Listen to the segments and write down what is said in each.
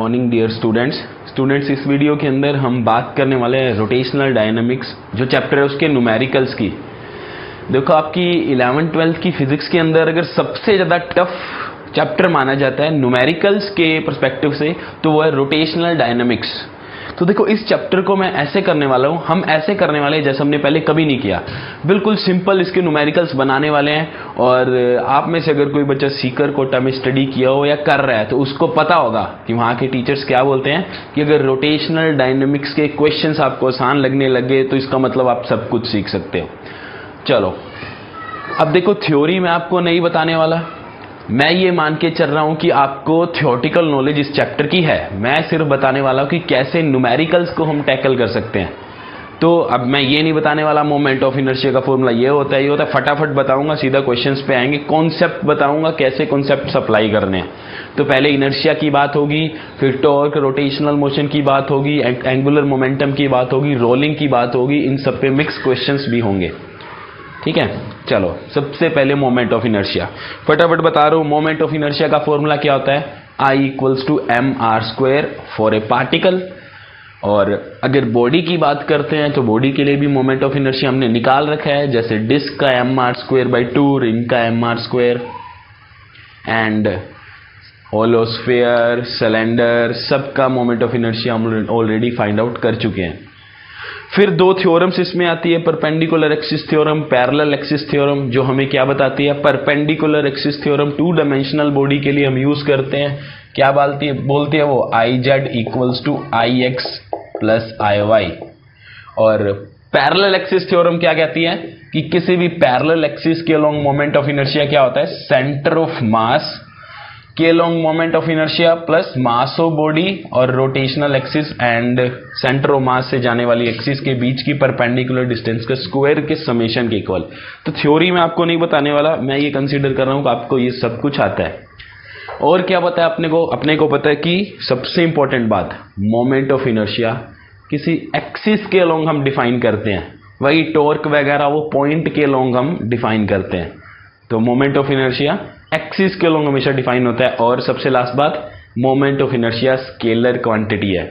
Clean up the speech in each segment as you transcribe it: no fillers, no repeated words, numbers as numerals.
Morning dear students. इस video के अंदर हम बात करने वाले हैं रोटेशनल डायनामिक्स जो चैप्टर है उसके न्यूमेरिकल्स की। देखो, आपकी 11th 12th की फिजिक्स के अंदर अगर सबसे ज़्यादा टफ चैप्टर माना जाता है न्यूमेरिकल्स के पर्सपेक्टिव से तो वो है रोटेशनल डायनामिक्स। तो देखो, इस चैप्टर को मैं ऐसे करने वाला हूँ, हम ऐसे करने वाले हैं जैसे हमने पहले कभी नहीं किया। बिल्कुल सिंपल इसके न्यूमेरिकल्स बनाने वाले हैं। और आप में से अगर कोई बच्चा सीकर कोटा में स्टडी किया हो या कर रहा है तो उसको पता होगा कि वहाँ के टीचर्स क्या बोलते हैं कि अगर रोटेशनल डायनेमिक्स के क्वेश्चंस आपको आसान लगने लगे तो इसका मतलब आप सब कुछ सीख सकते हो। चलो, अब देखो, थ्योरी में आपको नहीं बताने वाला। मैं ये मान के चल रहा हूं कि आपको थ्योरेटिकल नॉलेज इस चैप्टर की है। मैं सिर्फ बताने वाला हूं कि कैसे न्यूमेरिकल्स को हम टैकल कर सकते हैं। तो अब मैं ये नहीं बताने वाला मोमेंट ऑफ इनर्शिया का फॉर्मूला ये होता है, ये होता है। फटाफट बताऊंगा, सीधा क्वेश्चंस पे आएंगे। कॉन्सेप्ट बताऊंगा, कैसे कॉन्सेप्ट अप्लाई करने हैं। तो पहले इनर्शिया की बात होगी, फिर टॉर्क, रोटेशनल मोशन की बात होगी, एंगुलर मोमेंटम की बात होगी, रोलिंग की बात होगी। इन सब पे मिक्स क्वेश्चंस भी होंगे, ठीक है। चलो, सबसे पहले मोमेंट ऑफ इनर्शिया फटाफट बता रहा हूं। मोमेंट ऑफ इनर्शिया का फॉर्मूला क्या होता है? I = mr² for a particle. और अगर बॉडी की बात करते हैं तो बॉडी के लिए भी मोमेंट ऑफ इनर्शिया हमने निकाल रखा है, जैसे डिस्क का mr²/2, रिंग का mr², एंड होलोस्फीयर, सिलेंडर, सबका मोमेंट ऑफ इनर्शिया हम ऑलरेडी फाइंड आउट कर चुके हैं। फिर दो थ्योरम्स इसमें आती है, perpendicular axis theorem, parallel axis theorem, जो हमें क्या बताती है? Perpendicular axis theorem 2 dimensional body के लिए हम यूज करते हैं। क्या बोलती है वो? IZ = IX + IY। और पैरेलल एक्सिस थ्योरम क्या कहती है कि किसी भी पैरेलल एक्सिस के अलोंग मोमेंट ऑफ इनर्शिया क्या होता है? सेंटर ऑफ मास के along moment of inertia plus mass of body और rotational axis and centre of mass से जाने वाली एक्सिस के बीच की परपेंडिकुलर डिस्टेंस के स्क्वायर के समेशन के इक्वल। तो थ्योरी में आपको नहीं बताने वाला, मैं ये कंसीडर कर रहा हूं कि आपको ये सब कुछ आता है। और क्या पता है अपने को पता है कि सबसे इंपॉर्टेंट बात, मोमेंट ऑफ इनर्शिया किसी एक्सिस के अलोंग हम डिफाइन करते हैं। वही टॉर्क वगैरह वो पॉइंट के अलोंग हम डिफाइन करते हैं। तो मोमेंट ऑफ इनर्शिया एक्सिस के अलोंग हमेशा डिफाइन होता है। और सबसे लास्ट बात, moment of inertia scalar quantity है,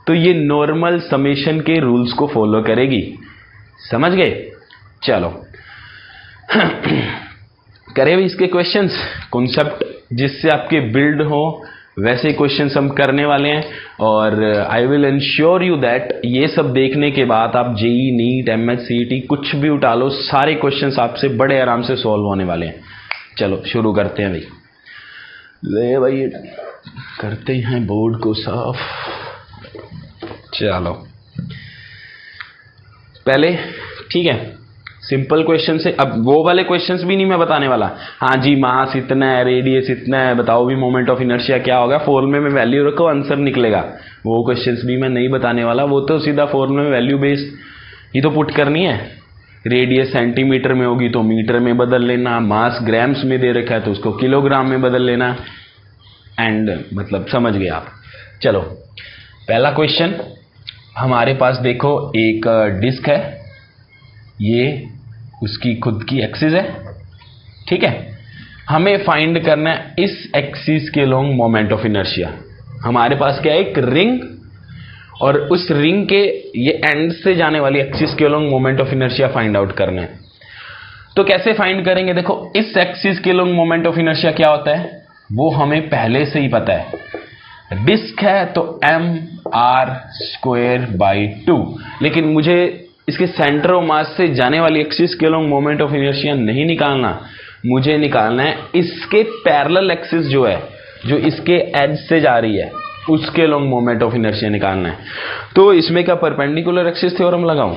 तो ये नॉर्मल समेशन के रूल्स को फॉलो करेगी। समझ गए? चलो करें भी इसके क्वेश्चंस, कॉन्सेप्ट जिससे आपके बिल्ड हो वैसे क्वेश्चंस हम करने वाले हैं। और I will ensure you that ये सब देखने के बाद आप जेई, नीट, MH, CET कुछ भी उठा लो, सारे क्वेश्चंस आपसे बड़े आराम से सॉल्व होने वाले हैं। चलो शुरू करते हैं भाई। ले भाई, करते हैं बोर्ड को साफ। चलो पहले, ठीक है, सिंपल क्वेश्चन से। अब वो वाले क्वेश्चंस भी नहीं मैं बताने वाला। हाँ जी, मास इतना है, रेडियस इतना है, बताओ भी मोमेंट ऑफ इनर्शिया क्या होगा, फॉर्मूले में वैल्यू रखो, आंसर निकलेगा। वो क्वेश्चंस भी मैं नहीं बताने वाला, वो तो सीधा फॉर्मूले में वैल्यू बेस्ड ही तो पुट करनी है। रेडियस सेंटीमीटर में होगी तो मीटर में बदल लेना, मास ग्राम्स में दे रखा है तो उसको किलोग्राम में बदल लेना, एंड मतलब समझ गए आप। चलो पहला क्वेश्चन हमारे पास, देखो एक डिस्क है, ये उसकी खुद की एक्सिस है, ठीक है। हमें फाइंड करना है इस एक्सिस के अलोंग मोमेंट ऑफ इनर्शिया। हमारे पास क्या है? एक रिंग, और उस रिंग के ये एंड से जाने वाली एक्सिस के along moment of inertia find out करना है। तो कैसे फाइंड करेंगे? देखो, इस एक्सिस के अलोंग मोमेंट ऑफ इनर्शिया क्या होता है वो हमें पहले से ही पता है। डिस्क है तो mr²/2, लेकिन मुझे इसके सेंटर ऑफ मास से जाने वाली एक्सिस के अलोंग मोमेंट ऑफ इनर्शिया नहीं निकालना, मुझे निकालना है इसके पैरेलल एक्सिस जो है, जो इसके एज से जा रही है, उसके अलोंग मोमेंट ऑफ इनर्शिया निकालना है। तो इसमें क्या परपेंडिकुलर एक्सिस थ्योरम लगाऊं?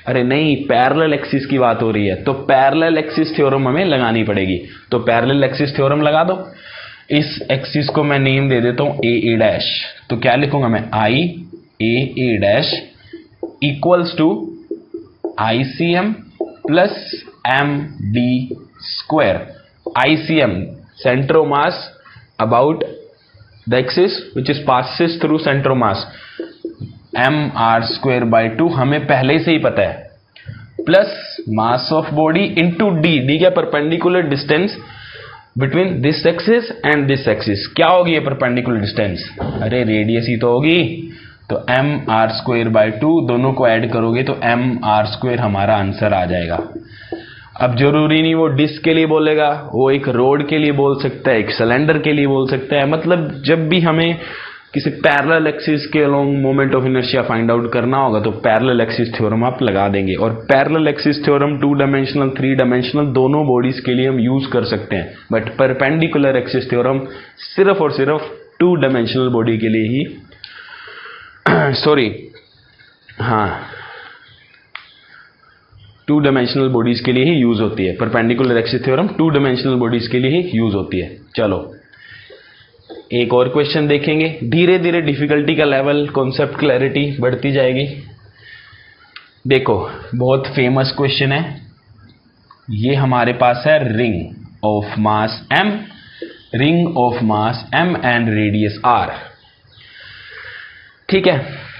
अरे नहीं, पैरेलल एक्सिस की बात हो रही है, तो पैरेलल एक्सिस थ्योरम हमें लगानी पड़ेगी। तो पैरेलल एक्सिस थ्योरम लगा दो। इस एक्सिस को मैं नेम दे देता हूं AA'। तो क्या लिखूंगा मैं? IAA' = ICM + MD²। ICM centre of mass about the axis which is passes through center of mass, mr²/2 हमें पहले से ही पता है, plus mass of body into D. D क्या? Perpendicular distance between this axis and this axis क्या होगी ये परपेंडिकुलर डिस्टेंस? अरे रेडियस ही तो होगी, तो एम आर स्क्वायर बाई 2, दोनों को ऐड करोगे तो एम आर स्क्वायर हमारा आंसर आ जाएगा। अब जरूरी नहीं वो डिस्क के लिए बोलेगा, वो एक रोड के लिए बोल सकता है, एक सिलेंडर के लिए बोल सकता है। मतलब जब भी हमें किसी पैरेलल एक्सिस के along moment of inertia find out करना होगा तो पैरेलल एक्सिस थ्योरम आप लगा देंगे। और parallel axis theorem 2 dimensional 3 dimensional दोनों बॉडीज के लिए हम यूज कर सकते हैं, बट परपेंडिकुलर एक्सिस थ्योरम सिर्फ और सिर्फ 2 डायमेंशनल बॉडी के लिए ही सॉरी हाँ 2 डायमेंशनल बॉडीज के लिए ही यूज होती है। Perpendicular axis theorem 2 dimensional bodies के लिए ही यूज होती है। चलो एक और क्वेश्चन देखेंगे। धीरे धीरे डिफिकल्टी का लेवल, कॉन्सेप्ट क्लैरिटी बढ़ती जाएगी। देखो बहुत फेमस क्वेश्चन है ये, हमारे पास है ring of mass m, ring of mass m and radius r। ठीक है,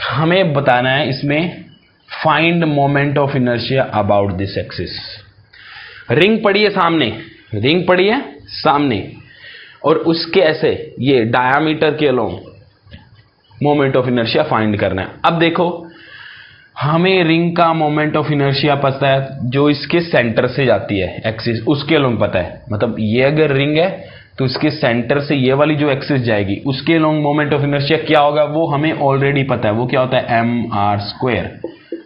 हमें बताना है इसमें find moment of inertia about this axis. Ring पड़ी है सामने, रिंग पड़ी है सामने, और उसके ऐसे ये डायामीटर के along moment of inertia find करना है। अब देखो हमें रिंग का मोमेंट ऑफ इनर्शिया पता है जो इसके सेंटर से जाती है एक्सिस, उसके अलोंग पता है। मतलब ये अगर रिंग है तो इसके सेंटर से ये वाली जो एक्सिस जाएगी उसके अलोंग मोमेंट ऑफ इनर्शिया क्या होगा वो हमें ऑलरेडी पता है। वो क्या होता है? M R square.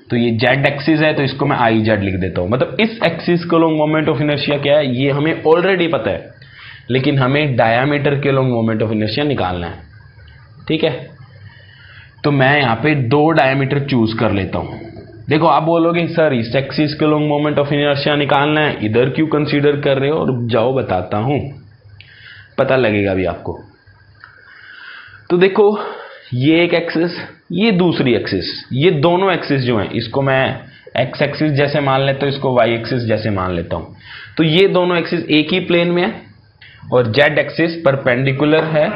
तो ये जेड एक्सिस है तो इसको मैं आई जेड लिख देता हूं। मतलब इस एक्सिस के अलोंग मोमेंट ऑफ इनर्शिया क्या है ये हमें ऑलरेडी पता है, लेकिन हमें डायामीटर के अलोंग मोमेंट ऑफ इनर्शिया निकालना है। ठीक है, तो मैं यहां पे 2 डायामीटर चूज कर लेता हूं। देखो आप बोलोगे सर इस एक्सिस के अलोंग मोमेंट ऑफ इनर्शिया निकालना है, इधर क्यों कंसीडर कर रहे हो? रुक जाओ बताता हूं, पता लगेगा भी आपको। तो देखो ये एक एक्सिस, ये दूसरी एक्सिस, ये दोनों एक्सिस जो हैं इसको मैं एक्स एक्सिस जैसे मान लेता हूं, इसको वाई एक्सिस जैसे मान लेता हूं। तो ये दोनों एक्सिस एक ही प्लेन में है और जेड एक्सिस परपेंडिकुलर है,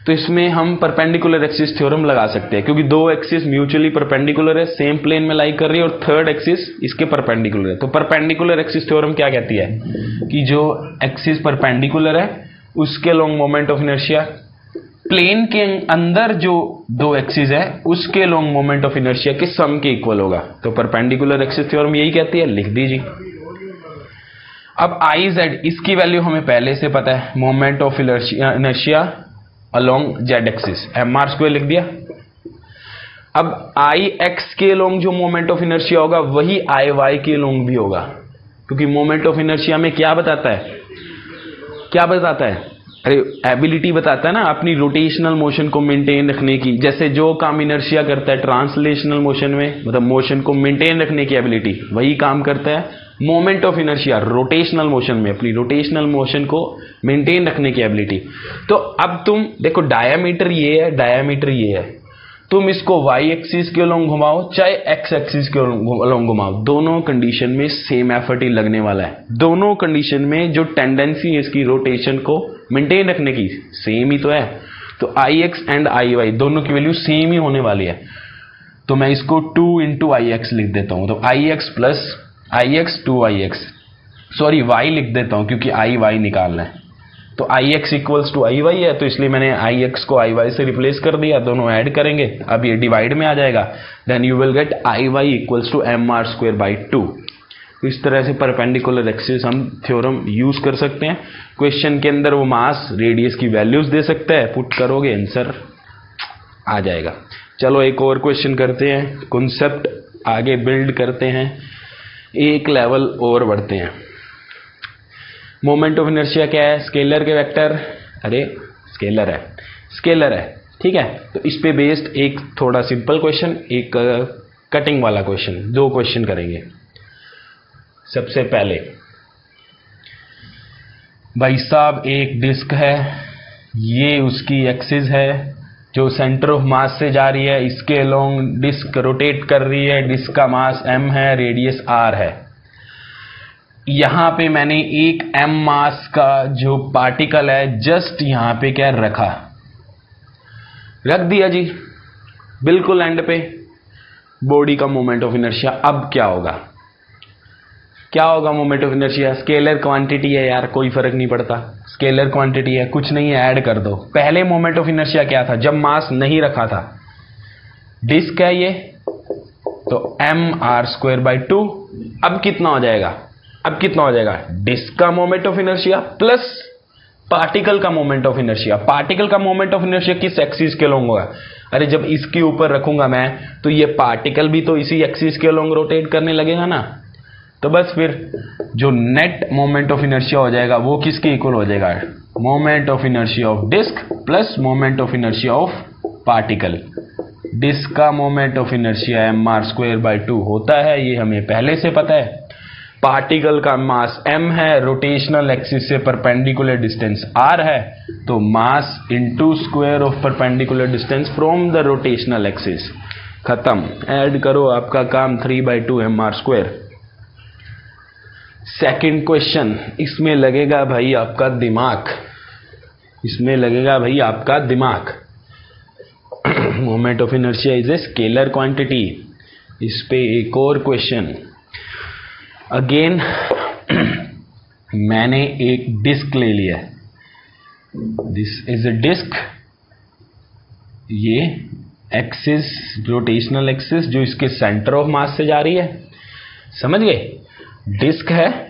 तो इसमें हम परपेंडिकुलर एक्सिस थ्योरम लगा सकते हैं क्योंकि 2 एक्सिस म्यूचुअली परपेंडिकुलर है, सेम प्लेन में लाई कर रही है, और थर्ड एक्सिस इसके परपेंडिकुलर है। तो परपेंडिकुलर एक्सिस थ्योरम क्या कहती है कि जो एक्सिस परपेंडिकुलर है उसके along moment of inertia, plane के अंदर जो 2 एक्सिस है उसके अलोंग मोमेंट ऑफ इनर्शिया के सम के इक्वल होगा। तो परपेंडिकुलर एक्सिस थ्योरम यही कहती है, लिख दीजिए। अब आई जेड इसकी वैल्यू हमें पहले से पता है, moment of inertia along Z axis M R square लिख दिया। अब आई एक्स के अलोंग जो मोमेंट ऑफ इनर्शिया होगा वही आई वाई के अलोंग भी होगा, क्योंकि मोमेंट ऑफ इनर्शिया में क्या बताता है, क्या बताता है? अरे एबिलिटी बताता है ना अपनी रोटेशनल मोशन को मेंटेन रखने की। जैसे जो काम इनर्शिया करता है ट्रांसलेशनल मोशन में, मतलब मोशन को मेंटेन रखने की एबिलिटी, वही काम करता है moment of inertia rotational motion में, अपनी रोटेशनल मोशन को मेंटेन रखने की एबिलिटी। तो अब तुम देखो डायामीटर ये है, डायामीटर ये है, तुम इसको वाई एक्सिस के अलोंग घुमाओ चाहे एक्स एक्सिस के अलोंग घुमाओ, दोनों कंडीशन में सेम एफर्ट ही लगने वाला है। दोनों कंडीशन में जो टेंडेंसी है इसकी रोटेशन को मेंटेन रखने की सेम ही तो है। तो I x and I Y दोनों की वैल्यू सेम ही होने वाली है। तो मैं इसको 2 इंटू आई एक्स लिख देता हूं। तो I X plus I X 2 I X, sorry Y लिख देता हूं क्योंकि आई वाई निकालना है। तो I X equals to I Y है, तो इसलिए मैंने आई एक्स को आई वाई से रिप्लेस कर दिया, दोनों ऐड करेंगे, अब ये डिवाइड में आ जाएगा। Then you will get I Y equals to M R square by 2। तो इस तरह से परपेंडिकुलर एक्सिस हम थ्योरम यूज कर सकते हैं। क्वेश्चन के अंदर वो मास रेडियस की वैल्यूज दे सकता है, पुट करोगे आंसर आ जाएगा। चलो एक और क्वेश्चन करते हैं, कॉन्सेप्ट आगे बिल्ड करते हैं, एक लेवल और बढ़ते हैं। मोमेंट ऑफ इनर्शिया क्या है? स्केलर के वेक्टर, अरे स्केलर है, स्केलर है, ठीक है। तो इस पे बेस्ड एक थोड़ा सिंपल क्वेश्चन, एक कटिंग वाला क्वेश्चन, 2 क्वेश्चन करेंगे। सबसे पहले भाई साहब एक डिस्क है, ये उसकी एक्सिस है जो सेंटर ऑफ मास से जा रही है, इसके अलोंग डिस्क रोटेट कर रही है, डिस्क का मास m है, रेडियस r है। यहां पे मैंने एक m मास का जो पार्टिकल है जस्ट यहां पे क्या रख दिया जी, बिल्कुल एंड पे बॉडी का मोमेंट ऑफ इनर्शिया। अब क्या होगा? क्या होगा moment of inertia? Scalar quantity है यार, कोई फर्क नहीं पड़ता, स्केलर क्वांटिटी है, कुछ नहीं है, ऐड कर दो। पहले मोमेंट ऑफ इनर्शिया क्या था? जब मास नहीं रखा था, डिस्क है ये, तो mr²/2। अब कितना हो जाएगा? अब कितना हो जाएगा? डिस्क का moment of inertia plus particle का मोमेंट ऑफ इनर्शिया। पार्टिकल का मोमेंट ऑफ इनर्शिया किस एक्सिस के अलोंग होगा? अरे जब इसके ऊपर रखूंगा मैं, तो ये पार्टिकल भी तो इसी एक्सिस के अलोंग रोटेट करने लगेगा ना। तो बस फिर जो नेट मोमेंट ऑफ इनर्शिया हो जाएगा वो किसके इक्वल हो जाएगा? Moment of inertia of disc plus moment of inertia of particle. Disc का मोमेंट ऑफ इनर्शिया mr²/2 होता है, ये हमें पहले से पता है। पार्टिकल का मास m है, रोटेशनल एक्सिस से परपेंडिकुलर डिस्टेंस r है, तो mass into square of perpendicular distance from the rotational axis. खत्म, ऐड करो, आपका काम 3/2 mr²। सेकंड क्वेश्चन, इसमें लगेगा भाई आपका दिमाग, इसमें लगेगा भाई आपका दिमाग। Moment of inertia is a scalar quantity. इस पे एक और क्वेश्चन। अगेन मैंने एक डिस्क ले लिया, दिस इज अ डिस्क, ये एक्सिस, रोटेशनल एक्सिस जो इसके सेंटर ऑफ मास से जा रही है, समझ गए? डिस्क है,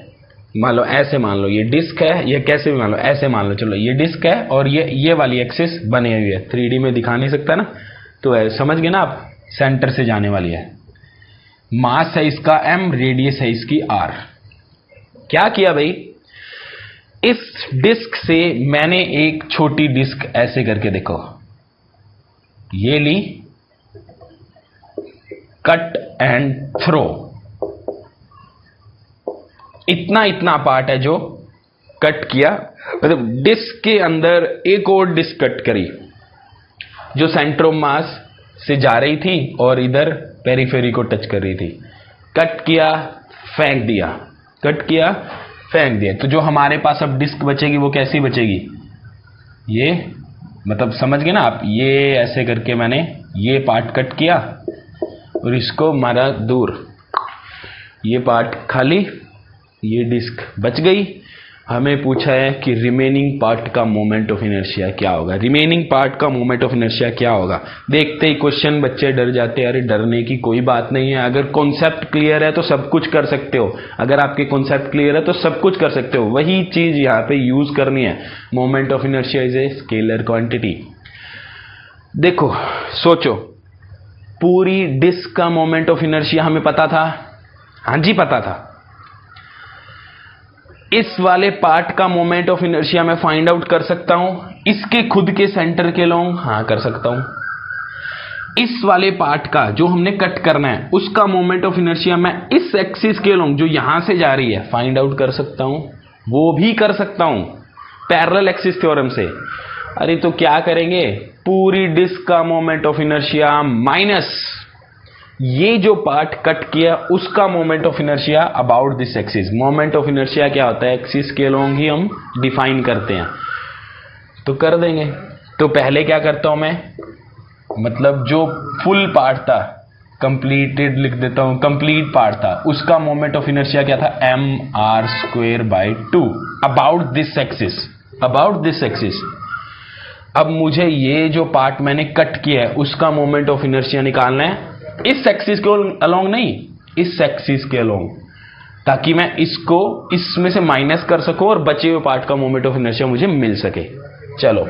मान लो ऐसे, मान लो ये डिस्क है, ये कैसे भी मान लो, ऐसे मान लो, चलो ये डिस्क है और ये वाली एक्सिस बनी हुई है, 3D में दिखा नहीं सकता ना, तो समझ गए ना आप, सेंटर से जाने वाली है। मास है इसका m, रेडियस है इसकी r। क्या किया भाई? इस डिस्क से मैंने एक छोटी डिस्क ऐसे करके, देखो ये ली, कट एंड थ्रो, इतना पार्ट है जो कट किया, मतलब डिस्क के अंदर एक और डिस्क कट करी जो सेंटर ऑफ मास से जा रही थी और इधर पेरिफेरी को टच कर रही थी। कट किया, फेंक दिया, कट किया, फेंक दिया। तो जो हमारे पास अब डिस्क बचेगी वो कैसी बचेगी? ये, मतलब समझ गए ना आप, ये ऐसे करके मैंने ये पार्ट कट किया और इसको मारा दूर, ये पार्ट खाली, ये डिस्क बच गई। हमें पूछा है कि रिमेनिंग पार्ट का मोमेंट ऑफ इनर्शिया क्या होगा? रिमेनिंग पार्ट का मोमेंट ऑफ इनर्शिया क्या होगा? देखते ही क्वेश्चन बच्चे डर जाते हैं। अरे डरने की कोई बात नहीं है, अगर कॉन्सेप्ट क्लियर है तो सब कुछ कर सकते हो। अगर आपके कॉन्सेप्ट क्लियर है तो सब कुछ कर सकते हो। वही चीज यहाँ पे यूज करनी है। Moment of inertia is a scalar quantity. देखो सोचो, पूरी डिस्क का मोमेंट ऑफ इनर्शिया हमें पता था, हाँ जी पता था। इस वाले पार्ट का मोमेंट ऑफ इनर्शिया मैं फाइंड आउट कर सकता हूं, इसके खुद के सेंटर के लोग, हाँ कर सकता हूं। इस वाले पार्ट का जो हमने कट करना है उसका मोमेंट ऑफ इनर्शिया मैं इस एक्सिस के लोग जो यहां से जा रही है फाइंड आउट कर सकता हूं, वो भी कर सकता हूं पैरेलल एक्सिस थ्योरम से। अरे तो क्या करेंगे, पूरी डिस्क का मोमेंट ऑफ इनर्शिया माइनस ये जो पार्ट कट किया उसका moment of inertia about this axis. Moment of inertia क्या होता है? एक्सिस के अलोंग ही हम डिफाइन करते हैं, तो कर देंगे। तो पहले क्या करता हूं मैं, मतलब जो फुल पार्ट था, कंप्लीटेड लिख देता हूं, कंप्लीट पार्ट था, उसका मोमेंट ऑफ इनर्शिया क्या था? mr²/2 about this axis, about this axis. अब मुझे ये जो पार्ट मैंने कट किया है उसका मोमेंट ऑफ इनर्शिया निकालना है, इस एक्सिस के अलोंग नहीं, इस एक्सिस के अलोंग, ताकि मैं इसको इसमें से माइनस कर सकूं और बचे हुए पार्ट का मोमेंट ऑफ इनर्शिया मुझे मिल सके। चलो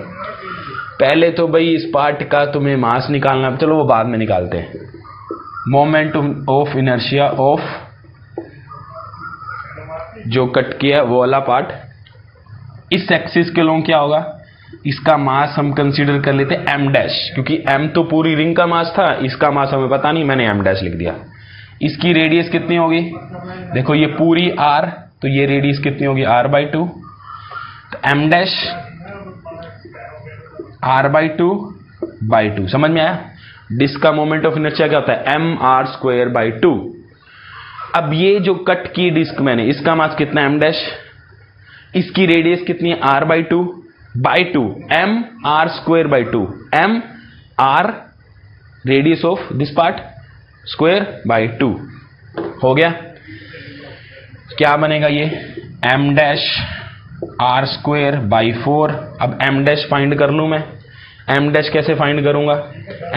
पहले तो भाई इस पार्ट का तुम्हें मास निकालना, चलो वो बाद में निकालते हैं। मोमेंट ऑफ इनर्शिया ऑफ जो कट किया वो वाला पार्ट, इस एक्सिस के अलोंग क्या होगा? इसका मास हम कंसीडर कर लेते हैं m डैश, क्योंकि m तो पूरी रिंग का मास था, इसका मास हमें पता नहीं, मैंने m डैश लिख दिया। इसकी रेडियस कितनी होगी? देखो ये पूरी r, तो ये रेडियस कितनी होगी? r/2। तो m डैश r/2/2, समझ में आया? डिस्क का मोमेंट ऑफ इनर्शिया क्या होता है? mr²/2। अब ये जो कट की डिस्क मैंने, इसका मास कितना है? m डैश, इसकी रेडियस कितनी है? r/2/2, mr²/2, m r radius of this part, square/2 हो गया। क्या बनेगा ये m dash R square by 4। अब m डैश फाइंड कर लूं मैं। m डैश कैसे फाइंड करूंगा?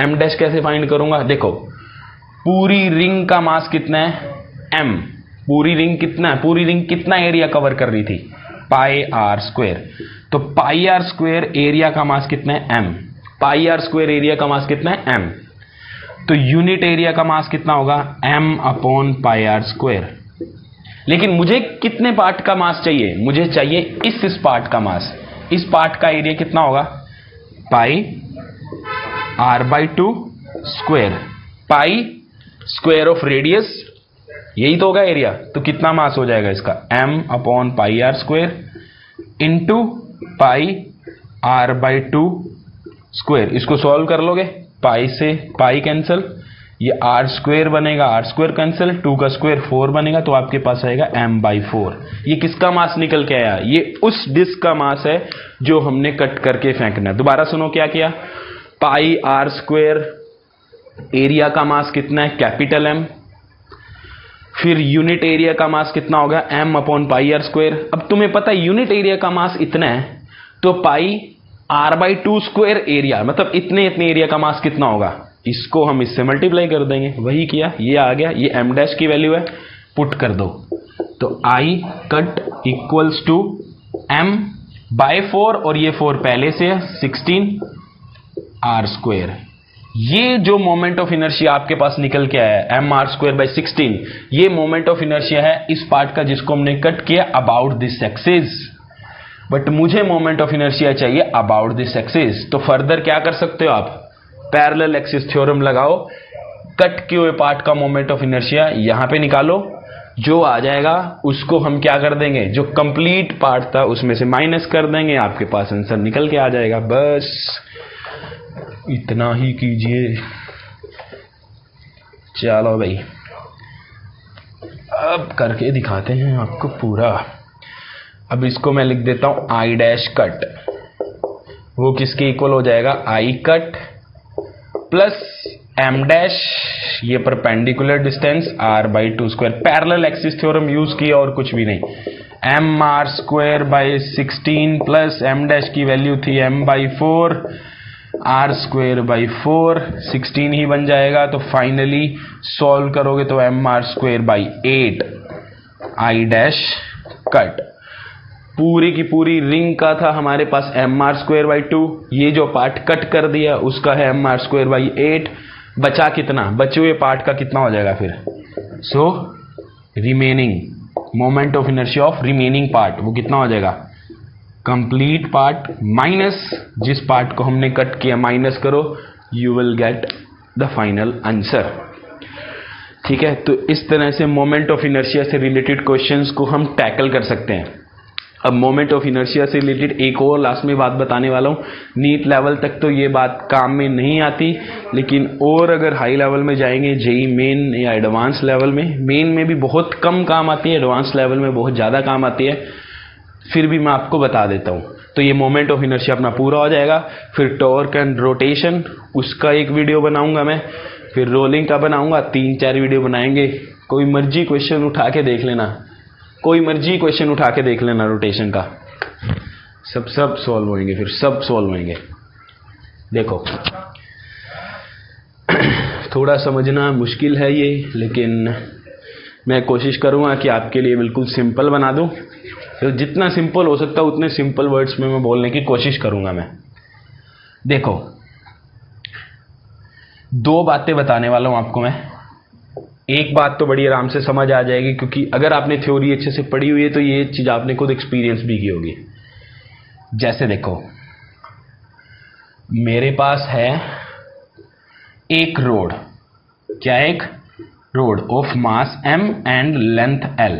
m डैश कैसे फाइंड करूंगा? देखो पूरी रिंग का मास कितना है m। पूरी रिंग कितना है? पूरी रिंग कितना एरिया कवर कर रही थी? पाई आर स्क्वेयर। तो पाई आर स्क्वेयर एरिया का मास कितना है m। Pi R square area का मास कितना है m। तो यूनिट एरिया का मास कितना होगा m upon pi R square. लेकिन मुझे कितने पार्ट का मास चाहिए? मुझे चाहिए इस पार्ट का मास। इस पार्ट का एरिया कितना होगा? Pi R by 2 square. Pi square of radius, यही तो होगा एरिया। तो कितना मास हो जाएगा इसका? m upon pi R square into pi R by 2 square. इसको सॉल्व कर लोगे, पाई से पाई कैंसिल, ये आर स्क्वेयर बनेगा, आर स्क्वेयर कैंसिल, 2 का स्क्वेयर 4 बनेगा, तो आपके पास आएगा m बाई 4। ये किसका मास निकल के आया? ये उस डिस्क का मास है जो हमने कट करके फेंकना है। दोबारा सुनो क्या किया। पाई आर स्क्वेयर एरिया का मास कितना है? Capital M। फिर यूनिट एरिया का मास कितना होगा? m upon pi R square. अब तुम्हें पता है यूनिट एरिया का मास इतना है, तो पाई आर बाई 2 स्क्वेयर एरिया, मतलब इतने एरिया का मास कितना होगा? इसको हम इससे मल्टीप्लाई कर देंगे। वही किया, ये आ गया, ये m डैश की वैल्यू है, पुट कर दो। तो I cut equals to m by 4, और ये 4 पहले से है, 16 आर स्क्वेयर। ये जो मोमेंट ऑफ इनर्शिया आपके पास निकल के आया है m आर स्क्वेयर बाई 16, ये मोमेंट ऑफ इनर्शिया है इस पार्ट का जिसको हमने कट किया अबाउट दिस एक्सिस। बट मुझे मोमेंट ऑफ इनर्शिया चाहिए अबाउट दिस एक्सिस। तो फर्दर क्या कर सकते हो आप? पैरेलल एक्सिस थ्योरम लगाओ, कट किए हुए पार्ट का मोमेंट ऑफ इनर्शिया यहां पे निकालो, जो आ जाएगा उसको हम क्या कर देंगे, जो कंप्लीट पार्ट था उसमें से माइनस कर देंगे, आपके पास आंसर निकल के आ जाएगा। बस इतना ही कीजिए। चलो भाई, अब करके दिखाते हैं आपको पूरा। अब इसको मैं लिख देता हूं आई डैश कट, वो किसके इक्वल हो जाएगा? I cut plus m dash, ये perpendicular distance r by 2 square. Parallel axis theorem use किया और कुछ भी नहीं। m R square by 16 plus m dash की वैल्यू थी m by 4, r square by 4, 16 ही बन जाएगा। तो फाइनली सॉल्व करोगे तो m R square by 8 I dash cut. पूरी की पूरी रिंग का था हमारे पास m आर स्क्वायर बाई 2, ये जो पार्ट कट कर दिया उसका है m आर स्क्वायर बाई 8। बचा कितना? बचे हुए पार्ट का कितना हो जाएगा फिर? So remaining moment of inertia of remaining part, वो कितना हो जाएगा? कंप्लीट पार्ट माइनस जिस पार्ट को हमने कट किया, माइनस करो, you will get the final answer. ठीक है, तो इस तरह से मोमेंट ऑफ इनर्शिया से रिलेटेड क्वेश्चंस को हम टैकल कर सकते हैं। अब मोमेंट ऑफ इनर्शिया से रिलेटेड एक और लास्ट में बात बताने वाला हूँ। नीट लेवल तक तो ये बात काम में नहीं आती, लेकिन और अगर हाई लेवल में जाएंगे, जेई मेन या एडवांस लेवल में, मेन में भी बहुत कम काम आती है, एडवांस लेवल में बहुत ज़्यादा काम आती है, फिर भी मैं आपको बता देता हूँ। तो ये मोमेंट ऑफ इनर्शिया अपना पूरा हो जाएगा। फिर टॉर्क एंड रोटेशन, उसका एक वीडियो बनाऊँगा मैं, फिर रोलिंग का बनाऊँगा, 3-4 वीडियो बनाएंगे। कोई मर्जी क्वेश्चन उठा के देख लेना, कोई मर्जी क्वेश्चन उठा के देख लेना रोटेशन का, सब सॉल्व होंगे, फिर सब सॉल्व होंगे। देखो थोड़ा समझना मुश्किल है ये, लेकिन मैं कोशिश करूँगा कि आपके लिए बिल्कुल सिंपल बना दूँ। तो जितना सिंपल हो सकता है उतने सिंपल वर्ड्स में मैं बोलने की कोशिश करूँगा मैं। देखो 2 बातें बताने वाला हूँ आपको मैं। एक बात तो बड़ी आराम से समझ आ जाएगी, क्योंकि अगर आपने थ्योरी अच्छे से पढ़ी हुई है तो ये चीज़ आपने खुद एक्सपीरियंस भी की होगी। जैसे देखो, मेरे पास है एक रोड, क्या है? एक road of mass m and length l।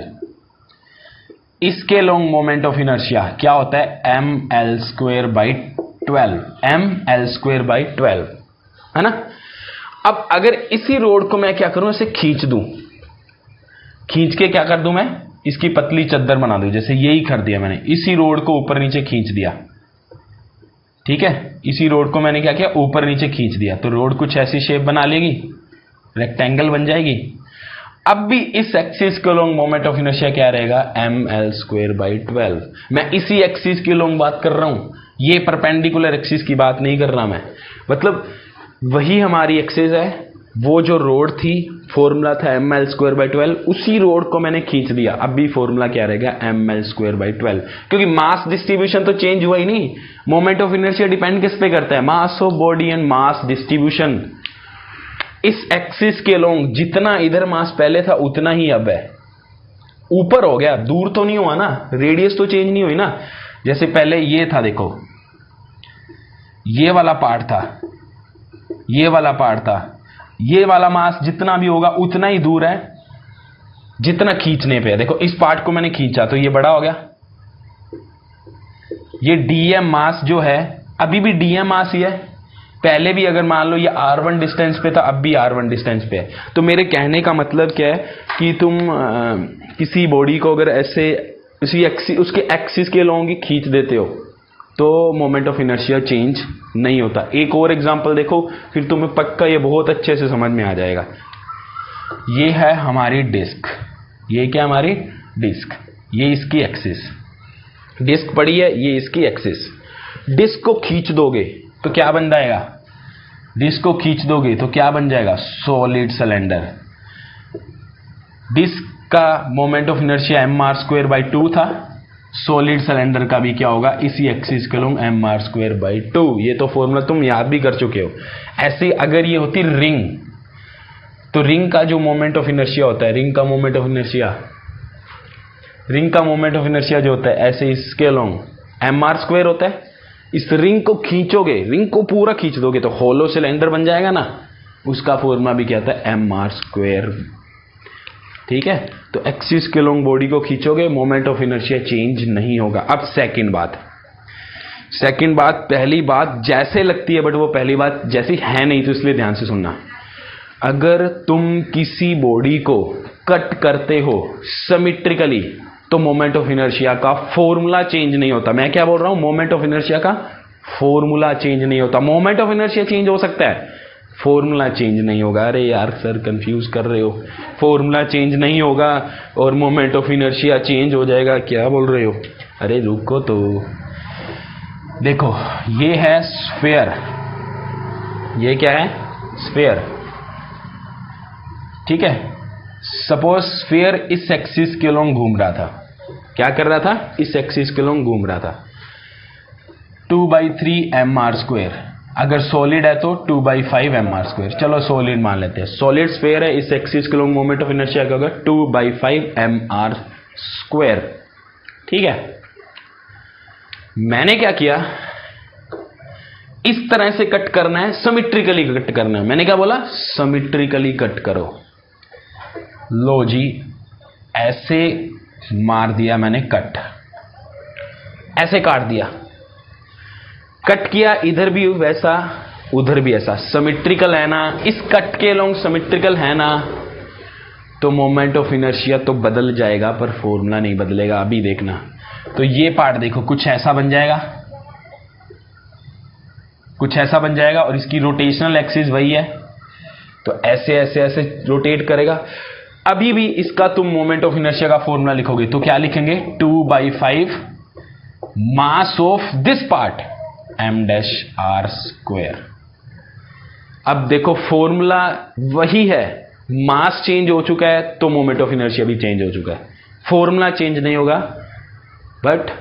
इसके लॉन्ग मोमेंट ऑफ इनर्शिया क्या होता है? ml square by 12, ml square by 12, है ना। अब अगर इसी रोड को मैं क्या करूं, इसे खींच दूं, खींच के क्या कर दूं मैं? इसकी पतली चद्दर बना दूं। जैसे यही कर दिया मैंने, इसी रोड को ऊपर नीचे खींच दिया। ठीक है, इसी रोड को मैंने क्या किया? ऊपर नीचे खींच दिया। तो रोड कुछ ऐसी शेप बना लेगी, रेक्टेंगल बन जाएगी। अब भी इस एक्सिस के लोंग मोमेंट ऑफ इनर्शिया क्या रहेगा, ml²/12। मैं इसी एक्सिस के लोंग बात कर रहा हूं, ये परपेंडिकुलर एक्सिस की बात नहीं कर रहा मैं। मतलब वही हमारी एक्सिस है, वो जो रोड थी, फॉर्मूला था ml²/12, उसी रोड को मैंने खींच दिया। अब भी फॉर्मूला क्या रहेगा, ml²/12, क्योंकि मास डिस्ट्रीब्यूशन तो चेंज हुआ ही नहीं। मोमेंट ऑफ इनर्शिया डिपेंड किस पे करता है, मास of body and mass distribution. इस एक्सिस के लोंग जितना इधर मास पहले था उतना ही अब है, ऊपर हो गया, दूर तो नहीं हुआ ना, रेडियस तो चेंज नहीं हुई ना। जैसे पहले ये था, देखो ये वाला पार्ट था, ये वाला पार्ट था, ये वाला मास जितना भी होगा उतना ही दूर है जितना खींचने पे है। देखो इस पार्ट को मैंने खींचा तो ये बड़ा हो गया। ये डीएम मास जो है अभी भी डीएम मास ही है, पहले भी अगर मान लो ये r1 डिस्टेंस पे था, अब भी r1 डिस्टेंस पे है। तो मेरे कहने का मतलब क्या है कि तुम किसी बॉडी को अगर ऐसे उसके एक्सिस के लोगों की खींच देते हो तो मोमेंट ऑफ इनर्शिया चेंज नहीं होता। एक और एग्जांपल देखो, फिर तुम्हें पक्का ये बहुत अच्छे से समझ में आ जाएगा। ये है हमारी डिस्क, ये क्या हमारी डिस्क, ये इसकी एक्सिस, डिस्क पड़ी है, ये इसकी एक्सिस। डिस्क को खींच दोगे तो क्या बन जाएगा, डिस्क को खींच दोगे तो क्या बन जाएगा, सॉलिड सिलेंडर। डिस्क का मोमेंट ऑफ इनर्शिया mr²/2 था, सॉलिड सिलेंडर का भी क्या होगा, इसी एक्सिस के लोग mr²/2। ये तो फॉर्मूला तुम याद भी कर चुके हो। ऐसे अगर ये होती रिंग, तो रिंग का जो मोमेंट ऑफ इनर्शिया होता है, रिंग का मोमेंट ऑफ इनर्शिया जो होता है ऐसे इसके लोग mr² होता है। इस रिंग को खींचोगे, रिंग को पूरा खींच दोगे तो होलो सिलेंडर बन जाएगा ना, उसका फॉर्मूला भी क्या था, mr²। ठीक है, तो एक्सिस के लोंग बॉडी को खींचोगे, मोमेंट ऑफ इनर्शिया चेंज नहीं होगा। अब सेकंड बात, पहली बात जैसे लगती है बट वो पहली बात जैसी है नहीं, तो इसलिए ध्यान से सुनना। अगर तुम किसी बॉडी को कट करते हो सिमेट्रिकली तो मोमेंट ऑफ इनर्शिया का फॉर्मूला चेंज नहीं होता। मैं क्या बोल रहा हूं, मोमेंट ऑफ इनर्शिया का फॉर्मूला चेंज नहीं होता। मोमेंट ऑफ इनर्शिया चेंज हो सकता है, फॉर्मूला चेंज नहीं होगा। अरे यार सर कंफ्यूज कर रहे हो, फॉर्मूला चेंज नहीं होगा और मोमेंट ऑफ इनर्शिया चेंज हो जाएगा, क्या बोल रहे हो। अरे रुको तो, देखो ये है स्फीयर, ये क्या है, स्फीयर। ठीक है, सपोज स्फीयर इस एक्सिस के लोंग घूम रहा था, क्या कर रहा था, इस एक्सिस के लोंग घूम रहा था। 2/3 mr², अगर सॉलिड है तो 2/5 mr²। चलो सॉलिड मान लेते हैं, सॉलिड स्फीयर है, इस एक्सिस के लोंग मोमेंट ऑफ इनर्शिया का होगा 2/5 mr²। ठीक है, मैंने क्या किया, इस तरह से कट करना है, सिमेट्रिकली कट करना है। मैंने क्या बोला, सिमेट्रिकली कट करो। लो जी, ऐसे मार दिया मैंने कट, ऐसे काट दिया, कट किया, इधर भी वैसा उधर भी ऐसा, सिमेट्रिकल है ना, इस कट के लोग सिमेट्रिकल है ना, तो मोमेंट ऑफ इनर्शिया तो बदल जाएगा पर फॉर्मूला नहीं बदलेगा। अभी देखना, तो ये पार्ट देखो कुछ ऐसा बन जाएगा, कुछ ऐसा बन जाएगा, और इसकी रोटेशनल एक्सिस वही है, तो ऐसे ऐसे ऐसे रोटेट करेगा। अभी भी इसका तुम मोमेंट ऑफ इनर्शिया का फॉर्मूला लिखोगे तो क्या लिखेंगे, 2/5 mass of this part m-r²। अब देखो फॉर्मूला वही है, मास चेंज हो चुका है तो मोमेंट ऑफ इनर्शिया भी चेंज हो चुका है। फॉर्मूला चेंज नहीं होगा but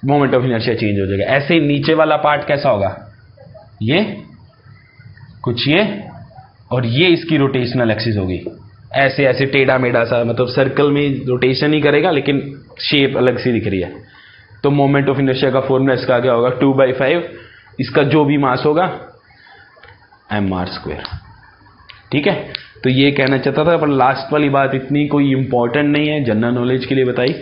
moment of inertia change हो जाएगा। ऐसे ही नीचे वाला पार्ट कैसा होगा, ये कुछ ये, और ये इसकी रोटेशनल एक्सिस होगी, ऐसे ऐसे टेढ़ा मेढ़ा सा, मतलब सर्कल में रोटेशन ही करेगा लेकिन शेप अलग सी दिख रही है। तो मोमेंट ऑफ इनर्शिया का फॉर्मूला इसका क्या होगा, 2/5 इसका जो भी मास होगा mr²। ठीक है, तो ये कहना चाहता था, पर लास्ट वाली बात इतनी कोई इंपॉर्टेंट नहीं है, जनरल नॉलेज के लिए बताई।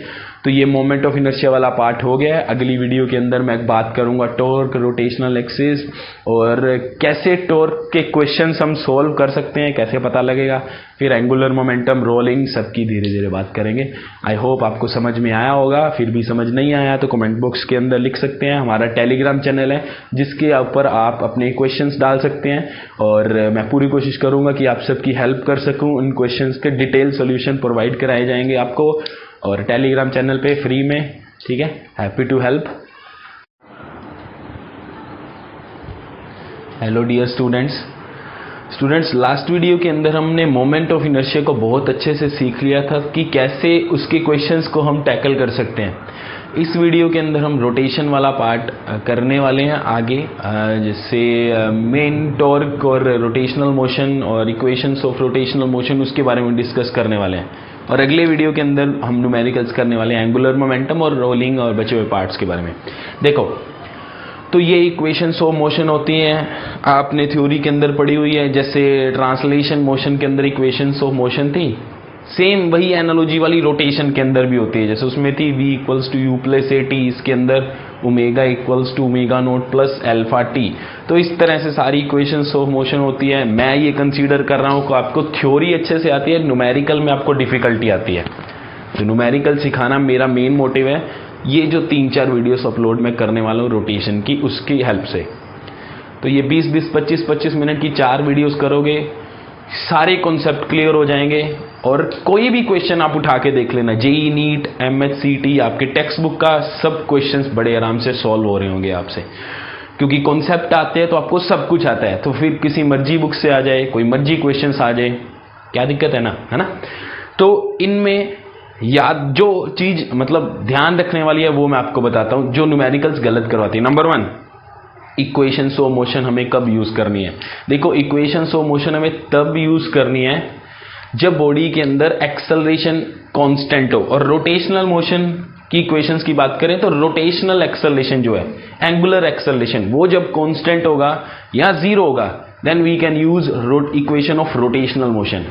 तो ये मोमेंट ऑफ इनर्शिया वाला पार्ट हो गया है। अगली वीडियो के अंदर मैं बात करूंगा टॉर्क, रोटेशनल एक्सिस और कैसे टॉर्क के क्वेश्चंस हम सोल्व कर सकते हैं, कैसे पता लगेगा, फिर एंगुलर मोमेंटम, रोलिंग, सबकी धीरे धीरे बात करेंगे। आई होप आपको समझ में आया होगा। फिर भी समझ नहीं आया तो कमेंट बॉक्स के अंदर लिख सकते हैं। हमारा टेलीग्राम चैनल है जिसके ऊपर आप अपने क्वेश्चंस डाल सकते हैं और मैं पूरी कोशिश करूंगा कि आप सबकी हेल्प कर सकूं। उन क्वेश्चंस के डिटेल सोल्यूशन प्रोवाइड कराए जाएंगे आपको और टेलीग्राम चैनल पे फ्री में, ठीक है। Happy to help. Hello dear students, last video के अंदर हमने मोमेंट ऑफ इनर्शिया को बहुत अच्छे से सीख लिया था कि कैसे उसके क्वेश्चंस को हम टैकल कर सकते हैं। इस वीडियो के अंदर हम रोटेशन वाला पार्ट करने वाले हैं आगे, जिससे मेन टॉर्क और रोटेशनल मोशन और इक्वेशंस ऑफ रोटेशनल मोशन उसके बारे में डिस्कस करने वाले हैं। और अगले वीडियो के अंदर हम न्यूमेरिकल्स करने वाले हैं एंगुलर मोमेंटम और रोलिंग और बचे हुए पार्ट्स के बारे में। देखो, तो ये इक्वेशंस ऑफ मोशन होती हैं, आपने थ्योरी के अंदर पढ़ी हुई है। जैसे ट्रांसलेशन मोशन के अंदर इक्वेशंस ऑफ मोशन थी, सेम वही एनालॉजी वाली रोटेशन के अंदर भी होती है। जैसे उसमें थी v equals to U plus A T, इसके अंदर omega equals to omega naught plus alpha T. तो इस तरह से सारी इक्वेशंस ऑफ मोशन होती है। मैं ये कंसीडर कर रहा हूँ कि आपको थ्योरी अच्छे से आती है, न्यूमेरिकल में आपको डिफिकल्टी आती है। तो न्यूमेरिकल सिखाना मेरा मेन मोटिव है। ये जो 3-4 वीडियोस अपलोड मैं करने वाला हूँ रोटेशन की, उसकी हेल्प से। तो ये 20-20, 25-25 मिनट की 4 वीडियोस करोगे, सारे कॉन्सेप्ट क्लियर हो जाएंगे। और कोई भी क्वेश्चन आप उठा के देख लेना, जेई नीट, एमएचसीटी, आपके टेक्स्ट बुक का सब क्वेश्चंस बड़े आराम से सॉल्व हो रहे होंगे आपसे, क्योंकि कॉन्सेप्ट आते हैं तो आपको सब कुछ आता है। तो फिर किसी मर्जी बुक से आ जाए, कोई मर्जी क्वेश्चंस आ जाए, क्या दिक्कत है ना, है ना। तो इनमें याद जो चीज मतलब ध्यान रखने वाली है वो मैं आपको बताता हूं, जो न्यूमेरिकल्स गलत करवाती है। नंबर 1, इक्वेशंस ऑफ मोशन हमें कब यूज करनी है। देखो, इक्वेशंस ऑफ मोशन हमें तब यूज करनी है जब बॉडी के अंदर एक्सेलरेशन कांस्टेंट हो। और रोटेशनल मोशन की इक्वेशंस की बात करें तो रोटेशनल एक्सेलरेशन जो है, एंगुलर एक्सेलरेशन, वो जब कांस्टेंट होगा या जीरो होगा, then we can use equation of rotational motion.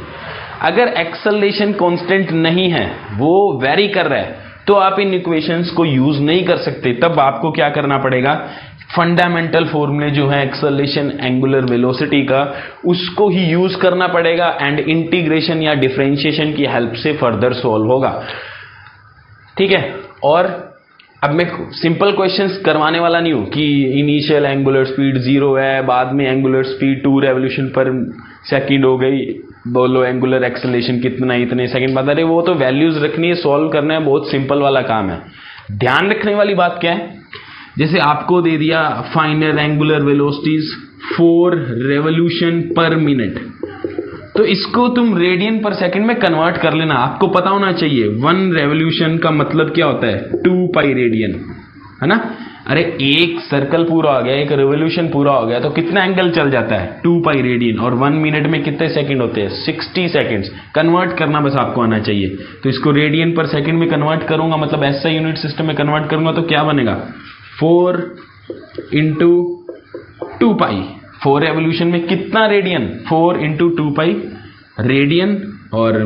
अगर एक्सेलरेशन कांस्टेंट नहीं है, वो वेरी कर रहा है, तो आप इन इक्वेशंस को यूज नहीं कर सकते। तब आपको क्या करना पड़ेगा, फंडामेंटल फॉर्मूले जो है एक्सेलरेशन एंगुलर वेलोसिटी का, उसको ही यूज करना पड़ेगा एंड इंटीग्रेशन या डिफरेंशिएशन की हेल्प से फर्दर सॉल्व होगा, ठीक है। और अब मैं सिंपल क्वेश्चंस करवाने वाला नहीं हूं कि इनिशियल एंगुलर स्पीड 0 है, बाद में एंगुलर स्पीड 2 रेवोल्यूशन पर सेकंड हो गई, बोलो एंगुलर एक्सेलरेशन कितना, इतने सेकंड बाद। अरे वो तो वैल्यूज रखनी है, सॉल्व करना है, बहुत सिंपल वाला काम है। ध्यान रखने वाली बात क्या है, जैसे आपको दे दिया फाइनल एंगुलर वेलोसिटीज 4 रेवोल्यूशन पर मिनट, तो इसको तुम रेडियन पर सेकंड में कन्वर्ट कर लेना। आपको पता होना चाहिए 1 रेवोल्यूशन का मतलब क्या होता है, 2 पाई रेडियन, है ना। अरे एक सर्कल पूरा हो गया, एक रेवोल्यूशन पूरा हो गया, तो कितना एंगल चल जाता है, 2 पाई रेडियन। और 1 मिनट में कितने सेकंड होते हैं, 60 सेकंड्स। कन्वर्ट करना बस आपको आना चाहिए। तो इसको रेडियन पर सेकंड में कन्वर्ट करूंगा, मतलब ऐसा यूनिट सिस्टम में कन्वर्ट करूंगा, तो क्या बनेगा, 4 इंटू 2 पाई। 4 रेवोल्यूशन में कितना रेडियन, 4 इंटू 2 पाई रेडियन। और